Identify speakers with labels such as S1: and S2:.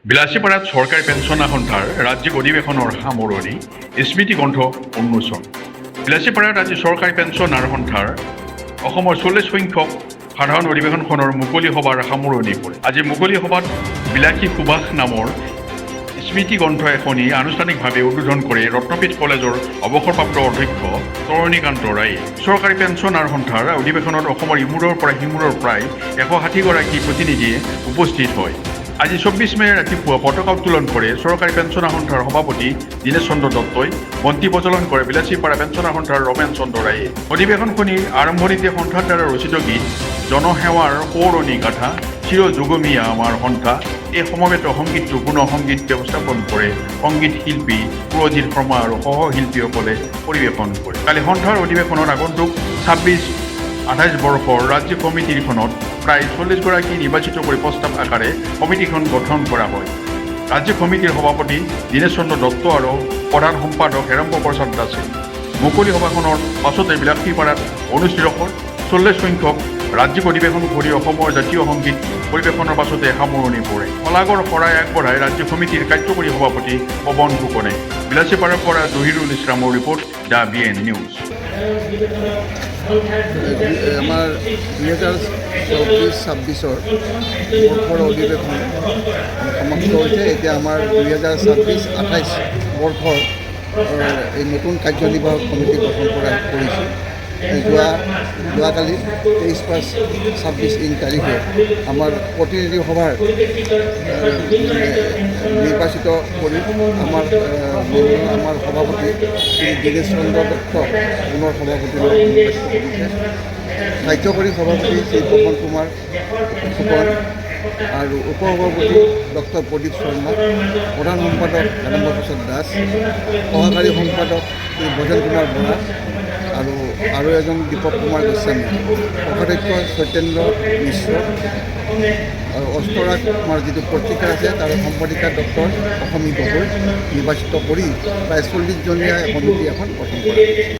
S1: বিলাসীপাৰাত চৰকাৰী পেঞ্চনাৰ সন্থাৰ ৰাজ্যিক অধিৱেশনৰ সামৰণি স্মৃতি গ্ৰন্থ উন্মোচন। বিলাসীপাৰাত আজি চৰকাৰী পেঞ্চনাৰ সন্থাৰ অসমৰ 40 সংখ্যক সাধাৰণ অধিৱেশনখনৰ মুকলি সভাৰ সামৰণি পৰে। আজি মুকলি সভাত বিলাসী সুভাষ নামৰ স্মৃতি গ্ৰন্থ এখনি আনুষ্ঠানিকভাৱে উদ্বোধন কৰে ৰত্নপীঠ কলেজৰ অৱসৰপ্ৰাপ্ত অধ্যক্ষ তৰণীকান্ত ৰায়ে। চৰকাৰী পেঞ্চনাৰ সন্থাৰ অধিৱেশনত অসমৰ ইমূৰৰ পৰা সিমূৰৰ প্ৰায় 160গৰাকী প্ৰতিনিধিয়ে উপস্থিত হয়। আজি 24 মে ৰাতিপুৱা পতাকা উত্তোলন কৰে চৰকাৰী পেঞ্চনাৰ সন্থাৰ সভাপতি দীনেশ চন্দ্ৰ দত্তই। বন্তি প্ৰজ্বলন কৰে বিলাসীপাৰা পেঞ্চনাৰ সন্থাৰ ৰমেন চন্দ্ৰ ৰায়ে। অধিৱেশনখনিৰ আৰম্ভণিতে সন্থাৰ দ্বাৰা ৰচিত গীত জনসেৱাৰ সৌৰণী গাথা চিৰ যুগমীয়া আমাৰ সন্থা এই সমবেত সংগীতটো পুনৰ সংগীত ব্যৱস্থাপন কৰে সংগীত শিল্পী সুৰজিৎ শৰ্মা আৰু সহশিল্পীসকলে পৰিৱেশন কৰে। কালি সন্থাৰ অধিৱেশনত আগন্তুক 26-28 বৰ্ষৰ ৰাজ্যিক কমিটিখনত প্ৰায় 40গৰাকী নিৰ্বাচিত কৰি প্ৰস্তাৱ আকাৰে কমিটিখন গঠন কৰা হয়। ৰাজ্যিক কমিটিৰ সভাপতি দীনেশ চন্দ্ৰ দত্ত আৰু প্ৰধান সম্পাদক হেৰম্ব প্ৰসাদ দাসে। মুকলি সভাখনৰ পাছতে বিলাসীপাৰাত অনুষ্ঠিত হয় 40 সংখ্যক ৰাজ্যিক অধিৱেশন কৰি অসমৰ জাতীয় সংগীত পৰিৱেশনৰ পাছতে সামৰণি পৰে। শলাগৰ শৰাই আগবঢ়াই ৰাজ্য সমিতিৰ কাৰ্যকৰী সভাপতি পৱন ফুকনে। বিলাসীপাৰাৰ পৰা জহিৰুল ইছলামৰ ৰিপৰ্ট দ্য BN নিউজ।
S2: আমাৰ 2024-26 বৰ্ষৰ অধিৱেশন সমাপ্ত হৈছে। এতিয়া আমাৰ 2026-28 বৰ্ষৰ এই নতুন কাৰ্যনিৰ্বাহক কমিটি গঠন কৰিছোঁ। যোৱাকালি 23/5/26 তাৰিখে আমাৰ প্ৰতিনিধি সভাৰ নিৰ্বাচিত কৰি আমাৰ সভাপতি শ্ৰী দীনেশ চন্দ্ৰ দত্ত পুনৰ সভাপতিলৈ নিৰ্বাচিত কৰিছে। কাৰ্যকৰী সভাপতি শ্ৰী পৱন কুমাৰ ফুকন আৰু উপসভাপতি ডক্টৰ প্ৰদীপ শৰ্মা, প্ৰধান সম্পাদক হেৰম্ব প্ৰসাদ দাস, সহকাৰী সম্পাদক শ্ৰী ভজেন কুমাৰ বৰা আৰু এজন দীপক কুমাৰ গোস্বামী, কোষাধ্যক্ষ সত্যেন্দ্ৰ মিশ্ৰ আৰু অষ্টৰাজ আমাৰ যিটো পত্ৰিকা আছে তাৰ সম্পাদিকা ডক্টৰ অসমী গগৈ নিৰ্বাচিত কৰি প্ৰায় 40জনীয়া কমিটি এখন গঠন কৰা হৈছে।